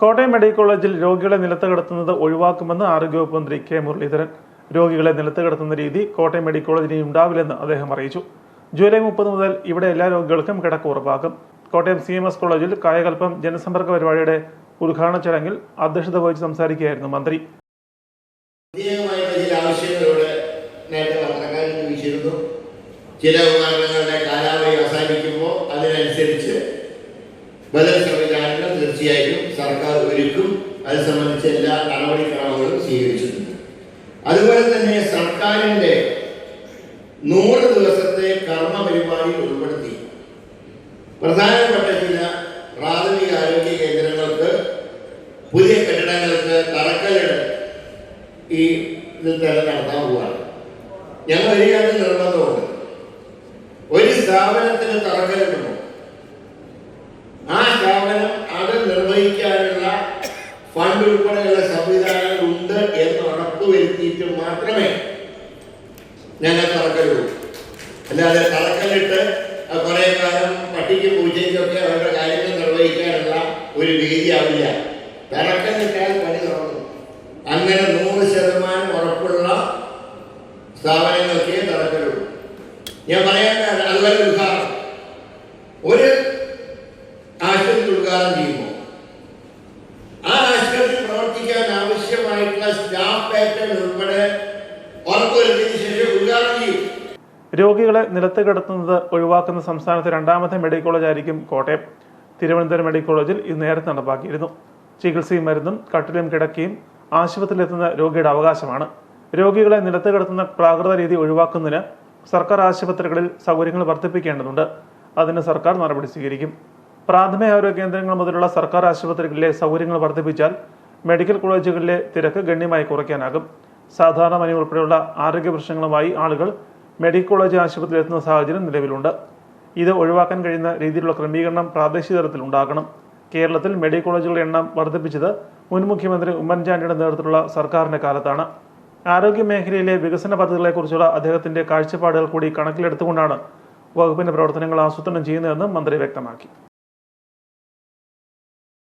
Kottayam medical കോളേജിൽ രോഗികളെ നിലത്ത് കിടത്തുന്നത് ഒഴിവാക്കുമെന്ന് ആരോഗ്യവകുപ്പ് മന്ത്രി കെ മുരളീധരൻ. രോഗികളെ നിലത്ത് കിടത്തുന്ന രീതി കോട്ടയം മെഡിക്കൽ കോളേജിന് ഉണ്ടാവില്ലെന്ന് അദ്ദേഹം അറിയിച്ചു. ജൂലൈ 30 മുതൽ ഇവിടെ എല്ലാ രോഗികൾക്കും കിടക്ക ഉറപ്പാക്കും. കോട്ടയം CMS കോളേജിൽ കായകൽപ്പം ജനസമ്പർക്ക പരിപാടിയുടെ ഉദ്ഘാടന ചടങ്ങിൽ അധ്യക്ഷത വഹിച്ച് സംസാരിക്കുകയായിരുന്നു മന്ത്രി. ചില ഉപകരണങ്ങളുടെ കാലാവധി അവസാനിക്കുമ്പോൾ അതിനനുസരിച്ച് ബദൽ സംവിധാനങ്ങൾ തീർച്ചയായും സർക്കാർ ഒരുക്കും. അത് സംബന്ധിച്ച എല്ലാ നടപടിക്രമങ്ങളും സ്വീകരിച്ചിട്ടുണ്ട്. അതുപോലെ തന്നെ സർക്കാരിൻ്റെ 100 ദിവസത്തെ കർമ്മ പരിപാടി ഉൾപ്പെടുത്തി പ്രധാനപ്പെട്ട ചില പ്രാഥമിക ആരോഗ്യ കേന്ദ്രങ്ങൾക്ക് പുതിയ കെട്ടിടങ്ങൾക്ക് തറക്കല്ലിടൽ ഈ ഇതിൽ തന്നെ നടത്താൻ പോവുകയാണ്. ഞങ്ങൾ ഒരു കാര്യം നിർബന്ധമുണ്ട്. ഒരു സ്ഥാപനത്തിന് തറക്കല്ലിടുന്നു, ആ സ്ഥാപനം അത് നിർവഹിക്കാനുള്ള ഫണ്ട് ഉൾപ്പെടെയുള്ള സംവിധാനങ്ങൾ ഉണ്ട് എന്ന് ഉറപ്പുവരുത്തിയിട്ട് മാത്രമേ ഞങ്ങൾ തറക്കല്ലിടൂ. അല്ലാതെ തറക്കല്ലിട്ട് കുറെ കാലം പട്ടിക്കും പൂച്ചയ്ക്കൊക്കെ അവരുടെ കാര്യങ്ങൾ നിർവഹിക്കാനുള്ള ഒരു രീതിയാവില്ല. തറക്കല്ലിട്ടാൽ പണി തുടങ്ങും. അങ്ങനെ 100% ഉറപ്പുള്ള സ്ഥാപനങ്ങൾക്കേ തറക്കല്ലിടൂ. ഞാൻ പറയാൻ അതുപോലെ ഉദ്ഘാടനം, ഒരു ആശുപത്രി ഉദ്ഘാടനം ചെയ്യുമ്പോൾ ആ ആശുപത്രി പ്രവർത്തിക്കാൻ ആവശ്യമായിട്ടുള്ള സ്റ്റാഫ് പാറ്റേൺ ഉൾപ്പെടെ ഉറപ്പുവരുത്തിയതിനു ശേഷം ഉദ്ഘാടനം ചെയ്യും. രോഗികളെ നിലത്ത് കിടത്തുന്നത് ഒഴിവാക്കുന്ന സംസ്ഥാനത്തെ 2ാമത്തെ മെഡിക്കൽ കോളേജായിരിക്കും കോട്ടയം. തിരുവനന്തപുരം മെഡിക്കൽ കോളേജിൽ ഇത് നേരത്തെ നടപ്പാക്കിയിരുന്നു. ചികിത്സയും മരുന്നും കട്ടിലും കിടക്കയും ആശുപത്രിയിലെത്തുന്ന രോഗിയുടെ അവകാശമാണ്. രോഗികളെ നിലത്ത് കിടത്തുന്ന പ്രാകൃത രീതി ഒഴിവാക്കുന്നതിന് സർക്കാർ ആശുപത്രികളിൽ സൗകര്യങ്ങൾ വർദ്ധിപ്പിക്കേണ്ടതുണ്ട്. അതിന് സർക്കാർ നടപടി സ്വീകരിക്കും. പ്രാഥമിക ആരോഗ്യ കേന്ദ്രങ്ങൾ മുതലുള്ള സർക്കാർ ആശുപത്രികളിലെ സൗകര്യങ്ങൾ വർദ്ധിപ്പിച്ചാൽ മെഡിക്കൽ കോളേജുകളിലെ തിരക്ക് ഗണ്യമായി കുറയ്ക്കാനാകും. സാധാരണ പനി ഉൾപ്പെടെയുള്ള ആരോഗ്യ പ്രശ്നങ്ങളുമായി ആളുകൾ മെഡിക്കൽ കോളേജ് ആശുപത്രിയിൽ എത്തുന്ന സാഹചര്യം നിലവിലുണ്ട്. ഇത് ഒഴിവാക്കാൻ കഴിയുന്ന രീതിയിലുള്ള ക്രമീകരണം പ്രാദേശിക തലത്തിൽ ഉണ്ടാകണം. കേരളത്തിൽ മെഡിക്കൽ കോളേജുകളുടെ എണ്ണം വർദ്ധിപ്പിച്ചത് മുൻ മുഖ്യമന്ത്രി ഉമ്മൻചാണ്ടിയുടെ നേതൃത്വത്തിലുള്ള സർക്കാരിന്റെ കാലത്താണ്. ആരോഗ്യ മേഖലയിലെ വികസന പദ്ധതികളെക്കുറിച്ചുള്ള അദ്ദേഹത്തിന്റെ കാഴ്ചപ്പാടുകൾ കൂടി കണക്കിലെടുത്തുകൊണ്ടാണ് വകുപ്പിന്റെ പ്രവർത്തനങ്ങൾ ആസൂത്രണം ചെയ്യുന്നതെന്നും മന്ത്രി വ്യക്തമാക്കി.